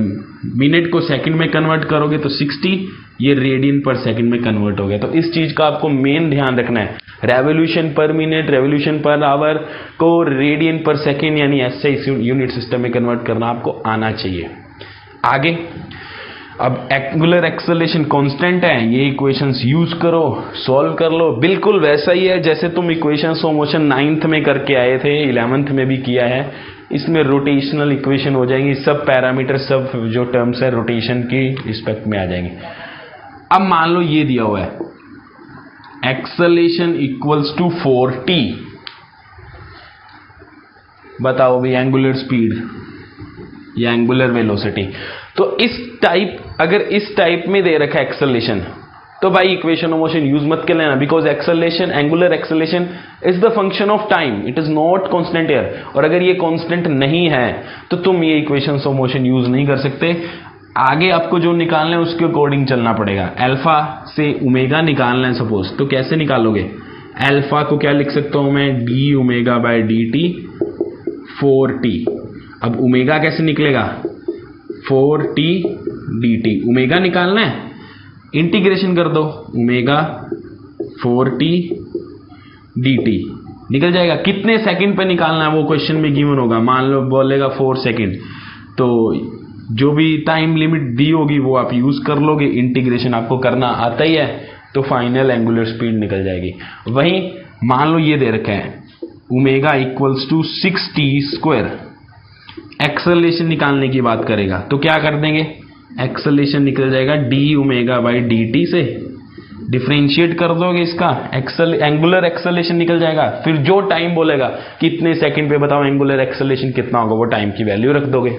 मिनट को सेकंड में कन्वर्ट करोगे तो 60, ये रेडियन पर सेकंड में कन्वर्ट हो गया। तो इस चीज का आपको मेन ध्यान रखना है, रेवोल्यूशन पर मिनट, रेवोल्यूशन पर आवर को रेडियन पर सेकंड यानी ऐसे यूनिट सिस्टम में कन्वर्ट करना आपको आना चाहिए। आगे, अब एंगुलर एक्सेलरेशन कांस्टेंट है, ये इक्वेशंस यूज करो, सॉल्व कर लो। बिल्कुल वैसा ही है जैसे तुम इक्वेशंस ऑफ मोशन 9th में करके आए थे, 11th में भी किया है। इसमें रोटेशनल इक्वेशन हो जाएंगी, सब पैरामीटर, सब जो टर्म्स है रोटेशन की रिस्पेक्ट में आ जाएंगे। अब मान लो ये दिया हुआ है, एक्सेलरेशन इक्वल्स टू 4t, बताओ भाई एंगुलर स्पीड या एंगुलर वेलोसिटी। तो इस टाइप, अगर इस टाइप में दे रखा है एक्सेलरेशन, तो भाई इक्वेशन ऑफ मोशन यूज मत कर लेना, because acceleration, angular acceleration is the function of time, it is not constant here. और अगर ये कांस्टेंट नहीं है तो तुम ये इक्वेशन ऑफ मोशन यूज नहीं कर सकते। आगे आपको जो निकालना है उसके अकॉर्डिंग चलना पड़ेगा। अल्फा से ओमेगा निकालना है सपोज, तो कैसे निकालोगे, अल्फा को क्या लिख सकता हूं मैं, D omega by D T 4t। अब ओमेगा कैसे निकलेगा, 4t dt। ओमेगा निकालना है इंटीग्रेशन कर दो, ओमेगा 4t dt निकल जाएगा। कितने सेकंड पे निकालना है वो क्वेश्चन में गिवन होगा। मान लो बोलेगा 4 सेकंड, तो जो भी टाइम लिमिट दी होगी वो आप यूज कर लोगे। इंटीग्रेशन आपको करना आता ही है तो फाइनल एंगुलर स्पीड निकल जाएगी। वहीं मान लो ये दे रखा है omega equals to 6t²। Acceleration निकालने की बात करेगा तो क्या कर देंगे, एक्सेलरेशन निकल जाएगा d ओमेगा बाई dt से, डिफरेंशिएट कर दोगे इसका, एंगुलर एक्सेलरेशन निकल जाएगा। फिर जो टाइम बोलेगा कितने सेकंड पे बताओ एंगुलर एक्सेलरेशन कितना होगा, वो टाइम की वैल्यू रख दोगे।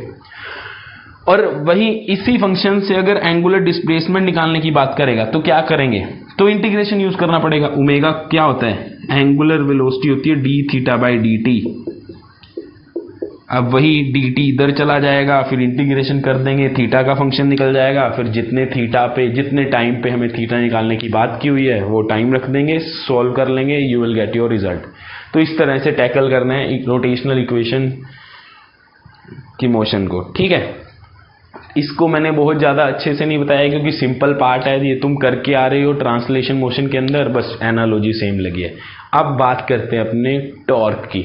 और वही इसी फंक्शन से अगर एंगुलर डिस्प्लेसमेंट निकालने की बात करेगा तो क्या करेंगे, तो इंटीग्रेशन यूज करना पड़ेगा। ओमेगा क्या होता है, एंगुलर वेलोसिटी होती है d थीटा बाई dt। अब वही dt इधर चला जाएगा, फिर इंटीग्रेशन कर देंगे, थीटा का फंक्शन निकल जाएगा। फिर जितने थीटा पे जितने टाइम पे हमें थीटा निकालने की बात की हुई है वो टाइम रख देंगे, सॉल्व कर लेंगे, you will get your result. तो इस तरह से टैकल करना है रोटेशनल इक्वेशन की मोशन को, ठीक है। इसको मैंने बहुत ज़्यादा अच्छे से नहीं बताया क्योंकि सिंपल पार्ट है, ये तुम करके आ रहे हो ट्रांसलेशन मोशन के अंदर, बस एनालॉजी सेम लगी है। अब बात करते हैं अपने टॉर्क की।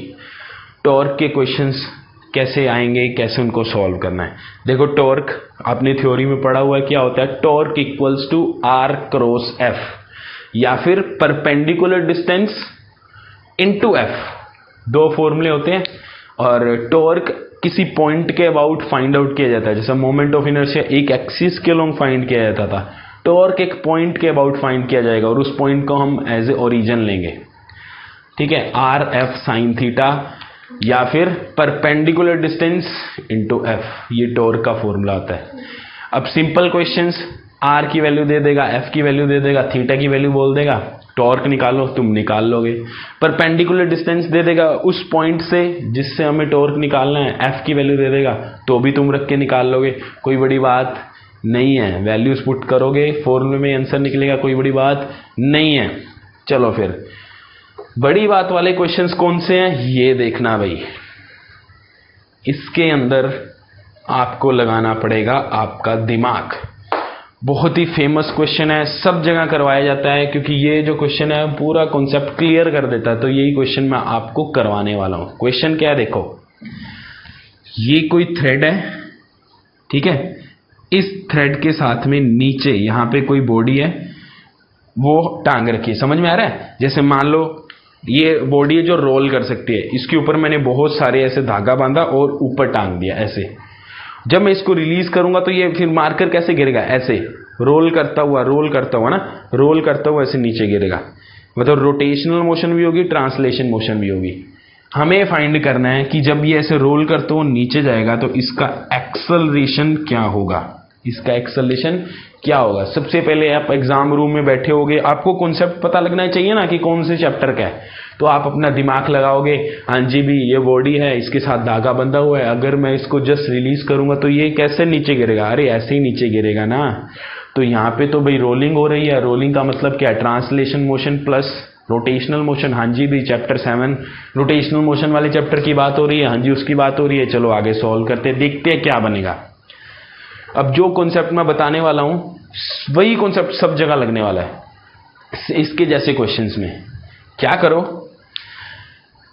टॉर्क के क्वेश्चंस कैसे आएंगे, कैसे उनको सॉल्व करना है। देखो टॉर्क आपने थ्योरी में पढ़ा हुआ है, क्या होता है, torque equals to r cross f या फिर परपेंडिकुलर डिस्टेंस इनटू f, दो फॉर्मूले होते हैं। और टॉर्क किसी पॉइंट के अबाउट फाइंड आउट किया जाता है, जैसे मोमेंट ऑफ इनर्शिया एक एक्सिस के लॉन्ग फाइंड किया जाता था, टॉर्क एक पॉइंट के अबाउट फाइंड किया जाएगा और उस पॉइंट को हम एज ए ओरिजिन लेंगे, ठीक है, आर एफ साइन थीटा या फिर परपेंडिकुलर डिस्टेंस इनटू एफ, ये टॉर्क का फॉर्मूला होता है। अब सिंपल क्वेश्चंस, आर की वैल्यू दे देगा, एफ की वैल्यू दे देगा, थीटा की वैल्यू बोल देगा, टॉर्क निकालो, तुम निकाल लोगे। परपेंडिकुलर डिस्टेंस दे देगा उस पॉइंट से जिससे हमें टॉर्क निकालना है, एफ की वैल्यू दे देगा तो भी तुम रख के निकाल लोगे, कोई बड़ी बात नहीं है। वैल्यूज पुट करोगे, फॉर्मूले में आंसर निकलेगा, कोई बड़ी बात नहीं है। चलो फिर बड़ी बात वाले क्वेश्चंस कौन से हैं ये देखना भाई। इसके अंदर आपको लगाना पड़ेगा आपका दिमाग। बहुत ही फेमस क्वेश्चन है, सब जगह करवाया जाता है क्योंकि ये जो क्वेश्चन है पूरा कॉन्सेप्ट क्लियर कर देता है। तो यही क्वेश्चन मैं आपको करवाने वाला हूं। क्वेश्चन क्या है, देखो ये कोई थ्रेड है, ठीक है, इस थ्रेड के साथ में नीचे यहां पे कोई बॉडी है वो टांग रखी है, समझ में आ रहा है। जैसे मान लो ये बॉडी है जो रोल कर सकती है, इसके ऊपर मैंने बहुत सारे ऐसे धागा बांधा और ऊपर टांग दिया ऐसे। जब मैं इसको रिलीज करूंगा तो ये फिर मार्कर कैसे गिरेगा, ऐसे रोल करता हुआ ना, रोल करता हुआ ऐसे नीचे गिरेगा। मतलब रोटेशनल मोशन भी होगी, ट्रांसलेशन मोशन भी होगी। हमें फाइंड करना है कि जब ये ऐसे रोल करते हुए नीचे जाएगा तो इसका एक्सेलरेशन क्या होगा, इसका एक्सेलरेशन क्या होगा। सबसे पहले आप एग्जाम रूम में बैठे होगे, आपको कॉन्सेप्ट पता लगना चाहिए ना कि कौन से चैप्टर का है, तो आप अपना दिमाग लगाओगे, हाँ जी भी ये बॉडी है, इसके साथ धागा बंधा हुआ है, अगर मैं इसको जस्ट रिलीज करूंगा तो ये कैसे नीचे गिरेगा, अरे ऐसे ही नीचे गिरेगा ना। तो यहाँ पे तो भाई रोलिंग हो रही है, रोलिंग का मतलब क्या है, translation motion plus rotational motion. हाँ जी भी चैप्टर 7 रोटेशनल मोशन वाले चैप्टर की बात हो रही है, हाँ जी उसकी बात हो रही है। चलो आगे सॉल्व करते हैं, देखते हैं क्या बनेगा। अब जो कॉन्सेप्ट मैं बताने वाला हूं वही कॉन्सेप्ट सब जगह लगने वाला है। इसके जैसे क्वेश्चंस में क्या करो,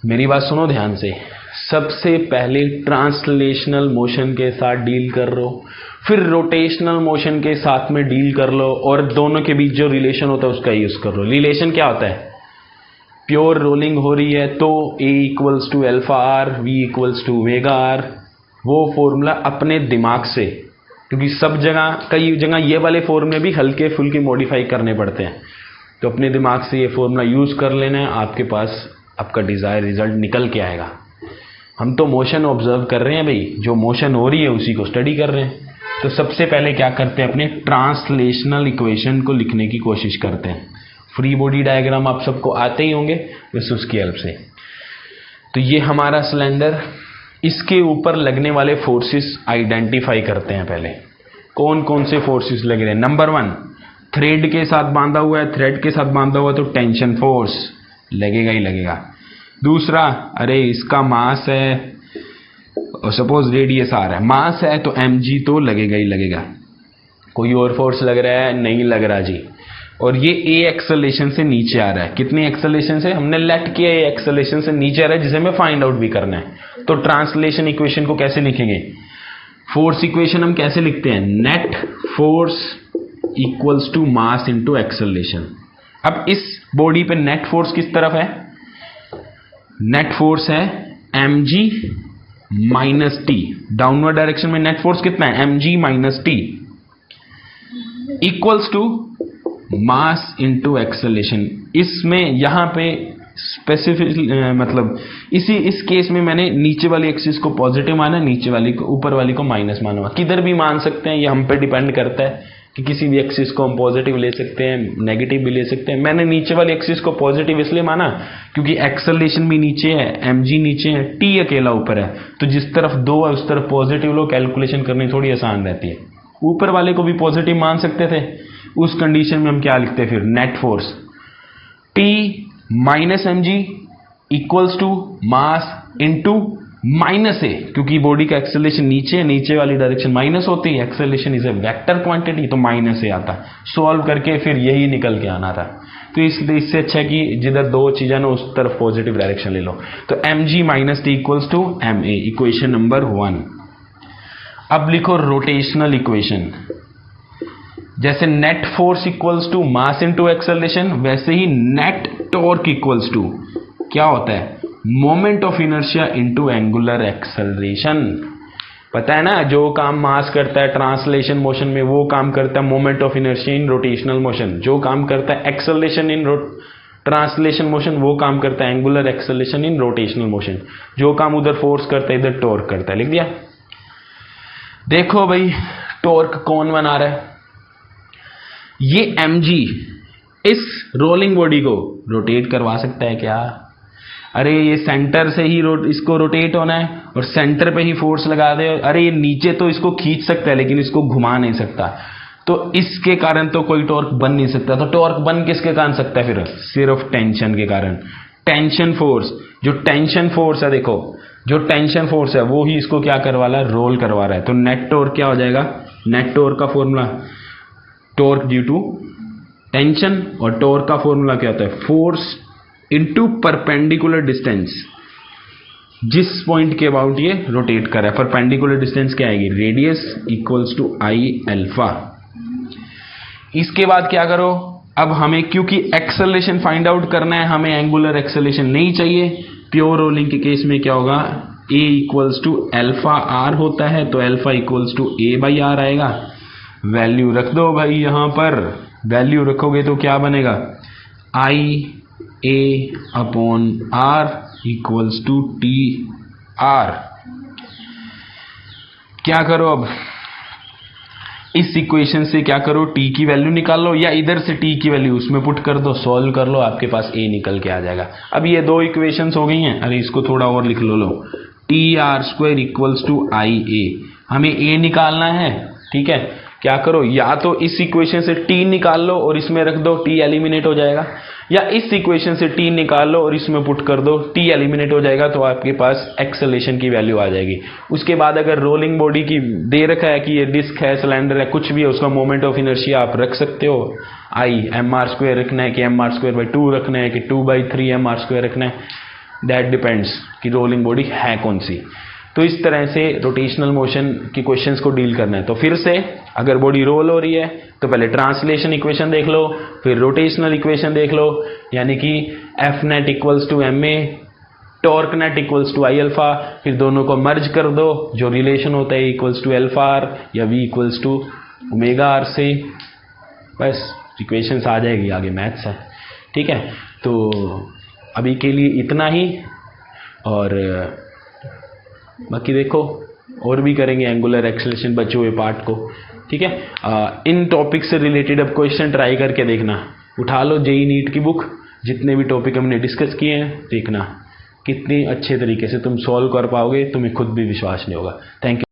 मेरी बात सुनो ध्यान से। सबसे पहले ट्रांसलेशनल मोशन के साथ डील कर लो, फिर रोटेशनल मोशन के साथ में डील कर लो, और दोनों के बीच जो रिलेशन होता है उसका यूज कर लो। रिलेशन क्या होता है, प्योर रोलिंग हो रही है तो A equals to alpha R, V equals to omega R, वो फॉर्मूला अपने दिमाग से, क्योंकि सब जगह कई जगह ये वाले फॉर्मूले भी हल्के फुल्के मॉडिफाई करने पड़ते हैं, तो अपने दिमाग से ये फॉर्मूला यूज कर लेना है, आपके पास आपका डिजायर रिजल्ट निकल के आएगा। हम तो मोशन ऑब्जर्व कर रहे हैं भाई, जो मोशन हो रही है उसी को स्टडी कर रहे हैं। तो सबसे पहले क्या करते हैं, अपने ट्रांसलेशनल इक्वेशन को लिखने की कोशिश करते हैं। फ्री बॉडी डायग्राम आप सबको आते ही होंगे, बस उसकी हेल्प से। तो ये हमारा सिलेंडर, इसके ऊपर लगने वाले फोर्सेस आइडेंटिफाई करते हैं। पहले कौन कौन से फोर्सेस लग रहे हैं। नंबर 1, थ्रेड के साथ बांधा हुआ है, थ्रेड के साथ बांधा हुआ तो टेंशन फोर्स लगेगा ही लगेगा। दूसरा, अरे इसका मास है, सपोज रेडियस आर है, मास है तो mg तो लगेगा ही लगेगा। कोई और फोर्स लग रहा है? नहीं लग रहा जी। और ये ए एक्सेलरेशन से नीचे आ रहा है। कितनी एक्सेलरेशन से? हमने लेट किया ए एक्सेलरेशन से नीचे आ रहा है, जिसे हमें फाइंड आउट भी करना है। तो ट्रांसलेशन इक्वेशन को कैसे लिखेंगे? फोर्स इक्वेशन हम कैसे लिखते हैं? Net force equals to mass into acceleration. अब इस बॉडी पे नेट फोर्स किस तरफ है? नेट फोर्स है mg minus T. Downward direction में नेट फोर्स कितना है? mg minus T equals to mass into acceleration. इसमें यहां पे स्पेसिफिक मतलब इस केस में मैंने नीचे वाली एक्सिस को पॉजिटिव माना, नीचे वाली को, ऊपर वाली को माइनस माना। किधर भी मान सकते हैं, ये हम पे डिपेंड करता है कि किसी भी एक्सिस को हम पॉजिटिव ले सकते हैं, नेगेटिव भी ले सकते हैं। मैंने नीचे वाली एक्सिस को पॉजिटिव इसलिए माना क्योंकि एक्सेलरेशन भी नीचे है, mg नीचे है, t अकेला ऊपर है। तो जिस तरफ दो है उस तरफ पॉजिटिव लो, कैलकुलेशन करनी थोड़ी आसान रहती है। ऊपर वाले को भी पॉजिटिव मान सकते थे। उस कंडीशन में हम क्या लिखते? फिर net force t minus mg equals to mass into minus A, क्योंकि बॉडी का एक्सेलरेशन नीचे है, नीचे वाली डायरेक्शन माइनस होती है। Acceleration is a vector quantity, तो माइनस ए आता। सॉल्व करके फिर यही निकल के आना था। तो इसलिए इससे अच्छा है कि जिधर दो चीजें ना उस तरफ पॉजिटिव डायरेक्शन ले लो। तो mg minus T equals to ma, equation number 1। अब लिखो रोटेशनल इक्वेशन। जैसे net force equals to mass into acceleration, वैसे ही नेट टॉर्क इक्वल्स टू क्या होता है? Moment of inertia into angular acceleration. पता है ना, जो काम मास करता है ट्रांसलेशन मोशन में, वो काम करता है moment of inertia in rotational motion. जो काम करता है एक्सेलरेशन इन ट्रांसलेशन मोशन, वो काम करता है angular acceleration in rotational motion. जो काम उधर फोर्स करता है इधर टॉर्क करता है। लिख दिया। देखो भाई, टॉर्क कौन बना रहा है? ये mg इस रोलिंग बॉडी को रोटेट करवा सकता है क्या? अरे ये सेंटर से ही इसको रोटेट होना है और सेंटर पे ही फोर्स लगा दे। अरे ये नीचे तो इसको खींच सकता है लेकिन इसको घुमा नहीं सकता। तो इसके कारण तो कोई टॉर्क बन नहीं सकता। तो टॉर्क बन किसके कारण सकता है? फिर सिर्फ टेंशन के कारण। टेंशन फोर्स, जो टेंशन फोर्स है, देखो जो टेंशन फोर्स है वो ही इसको क्या करवा रहा है? रोल करवा रहा है। तो नेट टॉर्क क्या हो जाएगा? नेट टॉर्क का formula torque due to tension, और टॉर्क का फॉर्मूला क्या होता है? फोर्स इनटू परपेंडिकुलर डिस्टेंस, जिस पॉइंट के अबाउट ये रोटेट कर रहा है। परपेंडिकुलर डिस्टेंस क्या आएगी? Radius equals to I alpha. इसके बाद क्या करो? अब हमें क्योंकि एक्सेलरेशन फाइंड आउट करना है, हमें एंगुलर एक्सेलरेशन नहीं चाहिए। प्योर रोलिंग के केस में क्या होगा? a equals to alpha R होता है, तो alpha equals to a by R आएगा। वैल्यू रख दो भाई, यहां पर वैल्यू रखोगे तो क्या बनेगा? I A upon R equals to T R. क्या करो अब? इस इक्वेशन से क्या करो? t की वैल्यू निकाल लो, या इधर से t की वैल्यू उसमें पुट कर दो, सॉल्व कर लो, आपके पास a निकल के आ जाएगा। अब ये दो इक्वेशंस हो गई हैं। अरे इसको थोड़ा और लिख लो। T R square equals to I A. हमें a निकालना है, ठीक है। क्या करो? या तो इस इक्वेशन से t निकाल लो और इसमें रख दो, t एलिमिनेट हो जाएगा, या इस इक्वेशन से t निकाल लो और इसमें पुट कर दो, t एलिमिनेट हो जाएगा, तो आपके पास एक्सेलरेशन की वैल्यू आ जाएगी। उसके बाद अगर रोलिंग बॉडी की दे रखा है कि ये डिस्क है, सिलेंडर है, कुछ भी है, उसका मोमेंट ऑफ इनर्शिया आप रख सकते हो। आई एम आर स्क्वायर रखना है कि एम आर स्क्वायर बाई 2 रखना है कि 2/3 एम आर स्क्वायर रखना है, दैट डिपेंड्स कि रोलिंग बॉडी है कौन सी। तो इस तरह से रोटेशनल मोशन के क्वेश्चंस को डील करना है। तो फिर से अगर बॉडी रोल हो रही है तो पहले ट्रांसलेशन इक्वेशन देख लो, फिर रोटेशनल इक्वेशन देख लो, यानी कि F net equals to M A, torque net equals to I alpha, फिर दोनों को मर्ज कर दो, जो रिलेशन होता है इक्वल्स टू अल्फा आर या V equals to omega R से, बस इक्वेशंस आ जाएगी, आगे मैथ्स है, ठीक है। तो अभी के लिए इतना ही, और बाकी देखो और भी करेंगे एंगुलर एक्सेलरेशन बचे हुए पार्ट को, ठीक है। इन टॉपिक से रिलेटेड अब क्वेश्चन ट्राई करके देखना, उठा लो जेई नीट की बुक, जितने भी टॉपिक हमने डिस्कस किए हैं देखना कितनी अच्छे तरीके से तुम सॉल्व कर पाओगे, तुम्हें खुद भी विश्वास नहीं होगा। Thank you.